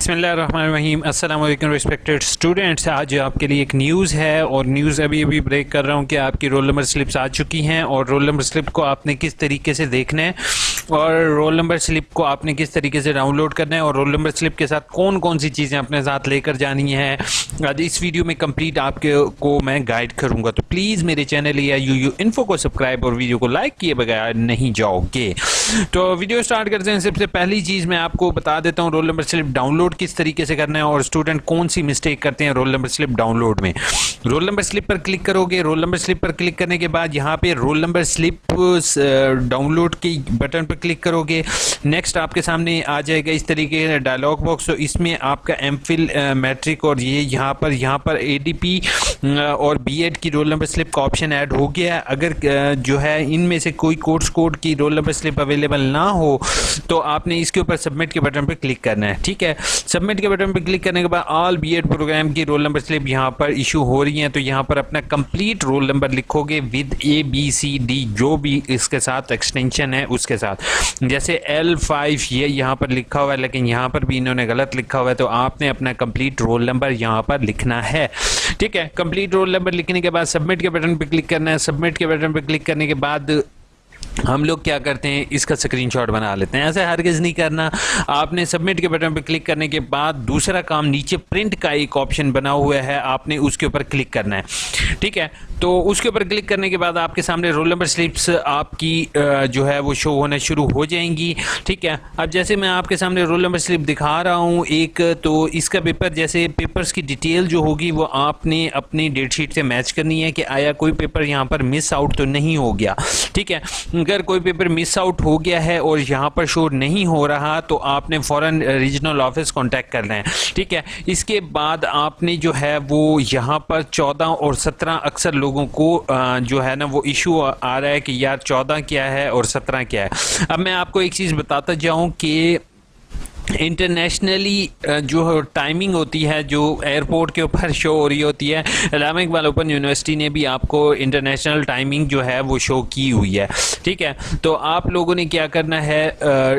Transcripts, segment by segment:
बिस्मिल्लाहिर्रहमानिर्रहीम। अस्सलाम वालेकुम रिस्पेक्टेड स्टूडेंट्स। आज आपके लिए एक न्यूज़ है और न्यूज़ अभी ब्रेक कर रहा हूँ कि आपकी रोल नंबर स्लिप्स आ चुकी हैं और रोल नंबर स्लिप को आपने किस तरीके से देखना है और रोल नंबर स्लिप को आपने किस तरीके से डाउनलोड करना है और रोल नंबर स्लिप के साथ कौन कौन सी चीज़ें अपने साथ लेकर जानी है, आज इस वीडियो में कंप्लीट आपके को मैं गाइड करूँगा। तो प्लीज़ मेरे चैनल या यू इन्फो को सब्सक्राइब और वीडियो को लाइक किए बगैर नहीं जाओगे। तो वीडियो स्टार्ट करते हैं। सबसे पहली चीज़ मैं आपको बता देता हूँ रोल नंबर स्लिप डाउनलोड किस तरीके से करना है और स्टूडेंट कौन सी मिस्टेक करते हैं रोल नंबर स्लिप डाउनलोड में। रोल नंबर स्लिप पर क्लिक करोगे। रोल नंबर स्लिप पर क्लिक करने के बाद यहाँ पे रोल नंबर स्लिप डाउनलोड के बटन पर क्लिक करोगे। नेक्स्ट आपके सामने आ जाएगा इस तरीके का डायलॉग बॉक्स। तो इसमें आपका एमफिल मैट्रिक और ये यहाँ पर एडीपी और बीएड की रोल नंबर स्लिप का ऑप्शन ऐड हो गया है। अगर जो है इनमें से कोई कोर्स कोड की रोल नंबर स्लिप अवेलेबल ना हो तो आपने इसके ऊपर सबमिट के बटन पर क्लिक करना है। ठीक है, सबमिट के बटन पर क्लिक करने के बाद ऑल बीएड प्रोग्राम की रोल नंबर स्लिप यहाँ पर इशू हो रही है। तो यहाँ पर अपना कंप्लीट रोल नंबर लिखोगे विद ABCD जो भी इसके साथ एक्सटेंशन है उसके साथ। जैसे L5 ये यहाँ पर लिखा हुआ है लेकिन यहाँ पर भी इन्होंने गलत लिखा हुआ है, तो आपने अपना कंप्लीट रोल नंबर यहाँ पर लिखना है। ठीक है, कंप्लीट रोल नंबर लिखने के बाद सबमिट के बटन पर क्लिक करना है। सबमिट के बटन पर क्लिक करने के बाद हम लोग क्या करते हैं, इसका स्क्रीनशॉट बना लेते हैं। ऐसे हरगिज़ नहीं करना। आपने सबमिट के बटन पर क्लिक करने के बाद दूसरा काम, नीचे प्रिंट का एक ऑप्शन बना हुआ है, आपने उसके ऊपर क्लिक करना है। ठीक है, तो उसके ऊपर क्लिक करने के बाद आपके सामने रोल नंबर स्लिप्स आपकी जो है वो शो होना शुरू हो जाएंगी। ठीक है, अब जैसे मैं आपके सामने रोल नंबर स्लिप दिखा रहा हूँ एक, तो इसका पेपर जैसे पेपर्स की डिटेल जो होगी वो आपने अपनी डेटशीट से मैच करनी है कि आया कोई पेपर यहाँ पर मिस आउट तो नहीं हो गया। ठीक है, अगर कोई पेपर मिस आउट हो गया है और यहाँ पर शो नहीं हो रहा तो आपने फ़ौरन रीजनल ऑफिस कांटेक्ट करना है। ठीक है, इसके बाद आपने जो है वो यहाँ पर 14 और 17 अक्सर लोगों को जो है ना वो इशू आ रहा है कि यार 14 क्या है और 17 क्या है। अब मैं आपको एक चीज़ बताता जाऊँ कि इंटरनेशनली जो टाइमिंग होती है जो एयरपोर्ट के ऊपर शो हो रही होती है, अल्लामा इकबाल ओपन यूनिवर्सिटी ने भी आपको इंटरनेशनल टाइमिंग जो है वो शो की हुई है। ठीक है, तो आप लोगों ने क्या करना है,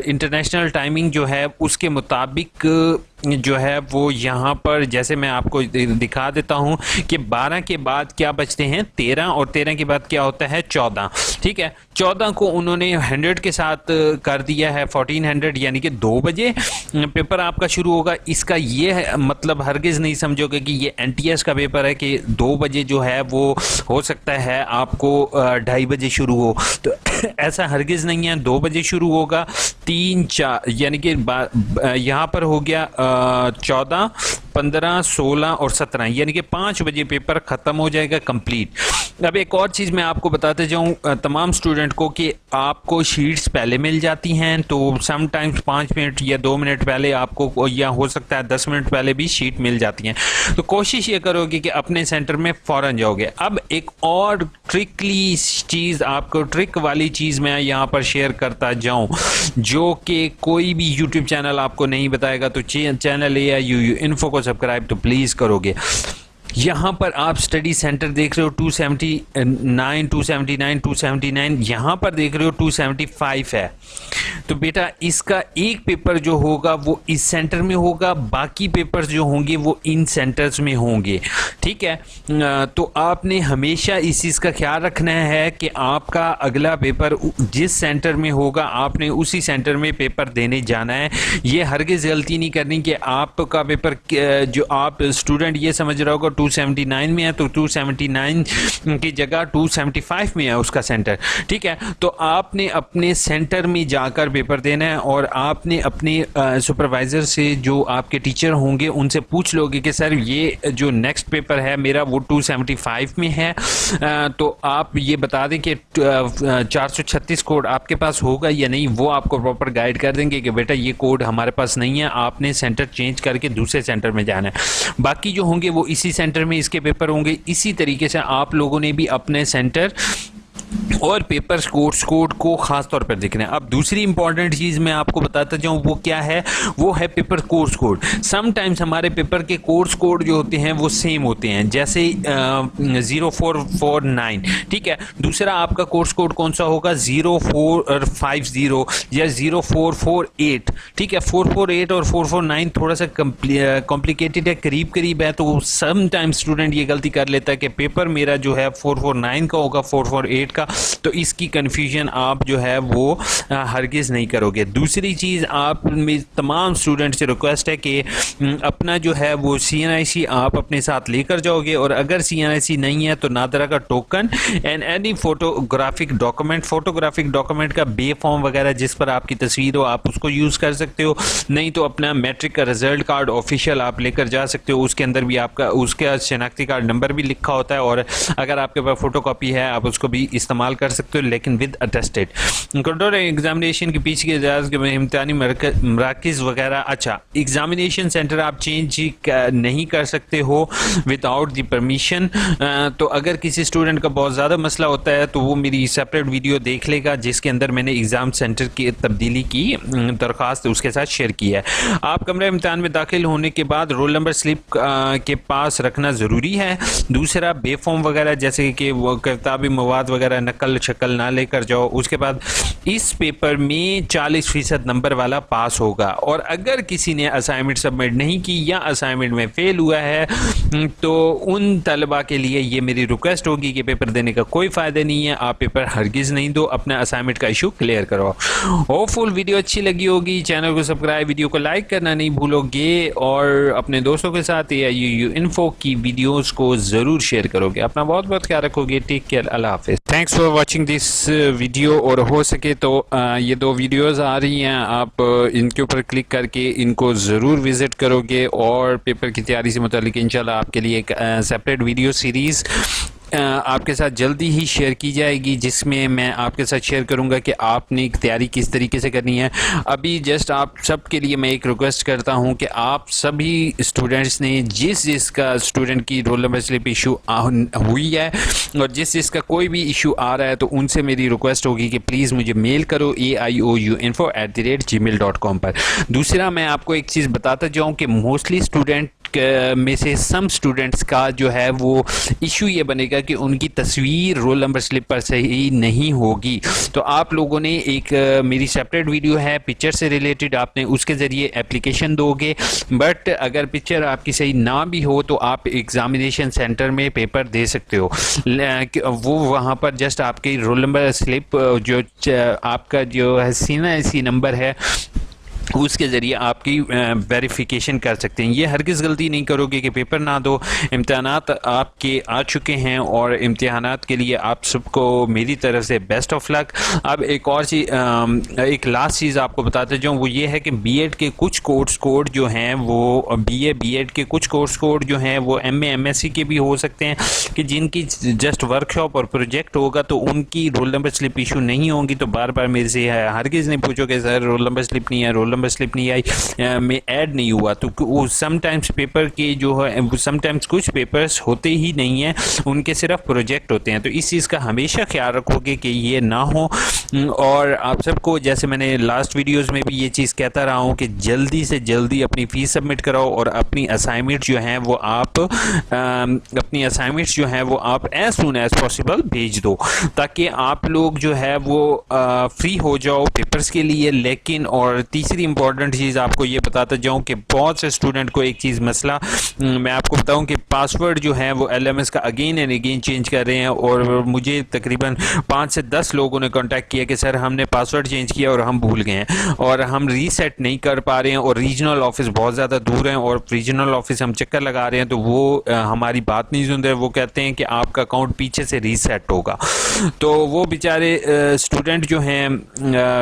इंटरनेशनल टाइमिंग जो है उसके मुताबिक जो है वो यहाँ पर जैसे मैं आपको दिखा देता हूँ कि 12 के बाद क्या बचते हैं 13 और 13 के बाद क्या होता है 14। ठीक है, 14 को उन्होंने 100 के साथ कर दिया है 1400, यानी कि 2 बजे पेपर आपका शुरू होगा। इसका ये है मतलब हरगिज़ नहीं समझोगे कि ये NTS का पेपर है कि 2 बजे जो है वो हो सकता है आपको 2:30 बजे शुरू हो, तो ऐसा हरगिज़ नहीं है। 2 बजे शुरू होगा, 3 4 यानी कि यहाँ पर हो गया 14 15 16 और 17 यानी कि 5 बजे पेपर ख़त्म हो जाएगा कंप्लीट। अब एक और चीज़ मैं आपको बताते जाऊँ तमाम स्टूडेंट को कि आपको शीट्स पहले मिल जाती हैं, तो समटाइम्स 5 मिनट या 2 मिनट पहले आपको, या हो सकता है 10 मिनट पहले भी शीट मिल जाती हैं। तो कोशिश ये करोगे कि अपने सेंटर में फ़ौरन जाओगे। अब एक और ट्रिकली चीज़, आपको ट्रिक वाली चीज़ मैं यहाँ पर शेयर करता जाऊँ जो कि कोई भी यूट्यूब चैनल आपको नहीं बताएगा, तो चैनल यू इन्फो को सब्सक्राइब तो प्लीज़ करोगे। यहाँ पर आप स्टडी सेंटर देख रहे हो 279 279 279, यहाँ पर देख रहे हो 275 है। तो बेटा इसका एक पेपर जो होगा वो इस सेंटर में होगा, बाकी पेपर्स जो होंगे वो इन सेंटर्स में होंगे। ठीक है, तो आपने हमेशा इस चीज़ का ख्याल रखना है कि आपका अगला पेपर जिस सेंटर में होगा आपने उसी सेंटर में पेपर देने जाना है। ये हरगिज़ गलती नहीं करनी कि आपका पेपर जो आप स्टूडेंट ये समझ रहा होगा 279 में है तो 279 की जगह 275 में है उसका सेंटर। ठीक है, तो आपने अपने सेंटर में जाकर पेपर देना है और आपने अपने सुपरवाइज़र से जो आपके टीचर होंगे उनसे पूछ लोगे कि सर ये जो नेक्स्ट पेपर है मेरा वो 275 में है, तो आप ये बता दें कि 436 कोड आपके पास होगा या नहीं। वो आपको प्रॉपर गाइड कर देंगे कि बेटा ये कोड हमारे पास नहीं है, आपने सेंटर चेंज करके दूसरे सेंटर में जाना है। बाकी जो होंगे वो इसी सेंटर में इसके पेपर होंगे। इसी तरीके से आप लोगों ने भी अपने सेंटर और पेपर कोर्स कोड को खास तौर पर देखना है। अब दूसरी इंपॉर्टेंट चीज़ मैं आपको बताता जाऊँ वो क्या है, वो है पेपर कोर्स कोड। समटाइम्स हमारे पेपर के कोर्स कोड जो होते हैं वो सेम होते हैं, जैसे 0449, ठीक है। दूसरा आपका कोर्स कोड कौन सा होगा, 0450 या 0448, ठीक है। 448 और 449 थोड़ा सा कॉम्प्लिकेटेड है, करीब करीब है, तो समटाइम्स स्टूडेंट ये गलती कर लेता है कि पेपर मेरा जो है 449 का होगा 448 का, तो इसकी कन्फ्यूजन आप जो है वो हरगिज़ नहीं करोगे। दूसरी चीज़, आप में तमाम स्टूडेंट से रिक्वेस्ट है कि अपना जो है वो CNIC आप अपने साथ लेकर जाओगे, और अगर CNIC नहीं है तो नादरा का token and any photographic document का बे फॉर्म वगैरह जिस पर आपकी तस्वीर हो आप उसको यूज़ कर सकते हो। नहीं तो अपना मैट्रिक का रिजल्ट कार्ड ऑफिशियल आप लेकर जा सकते हो, उसके अंदर भी आपका उसका शनाख्ती कार्ड नंबर भी लिखा होता है, और अगर आपके पास फोटोकॉपी है आप उसको भी इस्तेमाल कर सकते हो, लेकिन विद अटेस्टेड। कंट्रोल एग्जामिनेशन के पीछे के इजाज़ के इम्तिहानी मराकज़ वगैरह, अच्छा एग्जामिनेशन सेंटर आप चेंज नहीं कर सकते हो विदाउट द परमिशन। तो अगर किसी स्टूडेंट का बहुत ज़्यादा मसला होता है तो वो मेरी सेपरेट वीडियो देख लेगा जिसके अंदर मैंने एग्ज़ाम सेंटर की तब्दीली की दरख्वास्त उसके साथ शेयर की है। आप कमरे इम्तिहान में दाखिल होने के बाद रोल नंबर स्लिप के पास रखना ज़रूरी है। दूसरा, बे फॉर्म वगैरह जैसे कि वो किताबी मवाद वगैरह नकल शक्ल ना लेकर जाओ। उसके बाद इस पेपर में 40% नंबर वाला पास होगा, और अगर किसी ने असाइनमेंट सबमिट नहीं की या असाइनमेंट में फेल हुआ है तो उन तलबा के लिए ये मेरी रिक्वेस्ट होगी कि पेपर देने का कोई फ़ायदा नहीं है, आप पेपर हरगिज़ नहीं दो, अपना असाइनमेंट का इशू क्लियर करो। होपफुल वीडियो अच्छी लगी होगी, चैनल को सब्सक्राइब, वीडियो को लाइक करना नहीं भूलोगे, और अपने दोस्तों के साथ AIUU इन्फो की वीडियोज़ को ज़रूर शेयर करोगे। अपना बहुत बहुत ख्याल रखोगे। टेक केयर, अल्लाह हाफिज़। Thanks for watching this video, और हो सके तो ये 2 वीडियोज़ आ रही हैं, आप इनके ऊपर क्लिक करके इनको ज़रूर विज़िट करोगे, और पेपर की तैयारी से मुतालिक इंशाल्लाह आपके लिए एक सेपरेट वीडियो सीरीज़ आपके साथ जल्दी ही शेयर की जाएगी, जिसमें मैं आपके साथ शेयर करूंगा कि आपने तैयारी किस तरीके से करनी है। अभी जस्ट आप सब के लिए मैं एक रिक्वेस्ट करता हूं कि आप सभी स्टूडेंट्स ने जिसका स्टूडेंट की रोल नंबर स्लिप इशू हुई है और जिसका कोई भी इशू आ रहा है, तो उनसे मेरी रिक्वेस्ट होगी कि प्लीज़ मुझे मेल करो AIOUinfo@gmail.com पर। दूसरा, मैं आपको एक चीज़ बताता जाऊँ कि मोस्टली स्टूडेंट में से सम स्टूडेंट्स का जो है वो इशू ये बनेगा कि उनकी तस्वीर रोल नंबर स्लिप पर सही नहीं होगी। तो आप लोगों ने एक मेरी सेपरेट वीडियो है पिक्चर से रिलेटेड, आपने उसके ज़रिए एप्लीकेशन दोगे, बट अगर पिक्चर आपकी सही ना भी हो तो आप एग्ज़ामिनेशन सेंटर में पेपर दे सकते हो। वो वहाँ पर जस्ट आपकी रोल नंबर स्लिप जो आपका जो है CNIC नंबर है उसके ज़रिए आपकी वेरिफिकेशन कर सकते हैं। ये हरगिज़ गलती नहीं करोगे कि पेपर ना दो। इम्तिहानात आपके आ चुके हैं, और इम्तिहानात के लिए आप सबको मेरी तरफ से बेस्ट ऑफ लक। अब एक और चीज़, एक लास्ट चीज़ आपको बताते जाऊँ, वो ये है कि BEd के कुछ कोर्स कोड जो हैं वो BEd के कुछ कोर्स कोड जो हैं वो MA MSc के भी हो सकते हैं, कि जिनकी जस्ट वर्कशॉप और प्रोजेक्ट होगा तो उनकी रोल नंबर स्लिप इशू नहीं होंगी। तो बार बार मेरे से हरगिज़ नहीं पूछोगे सर रोल नंबर स्लिप नहीं है, रोल नंबर स्लिप नहीं आई, में ऐड नहीं हुआ। तो वो समटाइम्स पेपर के जो है समटाइम्स कुछ पेपर्स होते ही नहीं हैं, उनके सिर्फ प्रोजेक्ट होते हैं। तो इस चीज़ का हमेशा ख्याल रखोगे कि ये ना हो। और आप सबको, जैसे मैंने लास्ट वीडियोस में भी ये चीज़ कहता रहा हूँ कि जल्दी से जल्दी अपनी फ़ीस सबमिट कराओ, और अपनी असाइनमेंट जो हैं वो आप एज सून एज पॉसिबल भेज दो, ताकि आप लोग जो है वो फ्री हो जाओ पेपर्स के लिए। लेकिन और तीसरी इंपॉर्टेंट चीज़ आपको ये बताता जाऊं कि बहुत से स्टूडेंट को एक चीज़ मसला मैं आपको बताऊं कि पासवर्ड जो है वो LMS का अगेन एंड अगेन चेंज कर रहे हैं, और मुझे तकरीबन 5 से 10 लोगों ने कांटेक्ट किया कि सर हमने पासवर्ड चेंज किया और हम भूल गए हैं और हम रीसेट नहीं कर पा रहे हैं, और रीजनल ऑफिस बहुत ज़्यादा दूर हैं, और रीजनल ऑफिस हम चक्कर लगा रहे हैं तो वो हमारी बात नहीं सुन रहे। वो कहते हैं कि आपका अकाउंट पीछे से रीसेट होगा। तो वो बेचारे स्टूडेंट जो हैं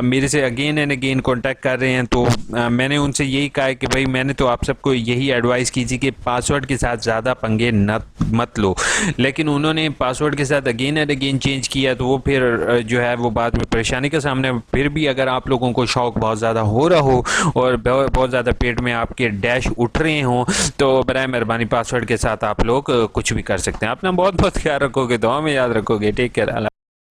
मेरे से अगेन एंड अगेन कॉन्टैक्ट कर रहे हैं। तो मैंने उनसे यही कहा कि भाई मैंने तो आप सबको यही एडवाइस की थी कि पासवर्ड के साथ ज़्यादा पंगे मत लो, लेकिन उन्होंने पासवर्ड के साथ अगेन एंड अगेन चेंज किया, तो वो फिर जो है वो बाद में परेशानी का सामने। फिर भी अगर आप लोगों को शौक बहुत ज़्यादा हो रहा हो और बहुत ज़्यादा पेट में आपके डैश उठ रहे हों, तो बराए मेहरबानी पासवर्ड के साथ आप लोग कुछ भी कर सकते हैं। अपना बहुत बहुत ख्याल रखोगे, दुआ में याद रखोगे। Take care.